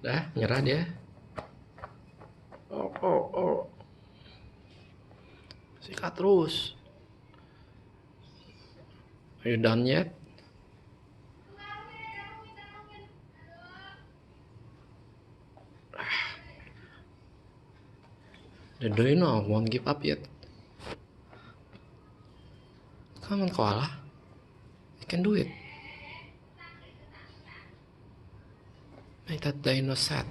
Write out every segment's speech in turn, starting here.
Dah, nyerah dia. Oh, oh, oh. Sikat terus. Are you done yet? The dino won't give up yet. Come on, koala. You can do it. Make that dino sad.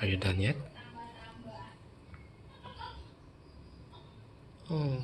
Are you done yet? Oh.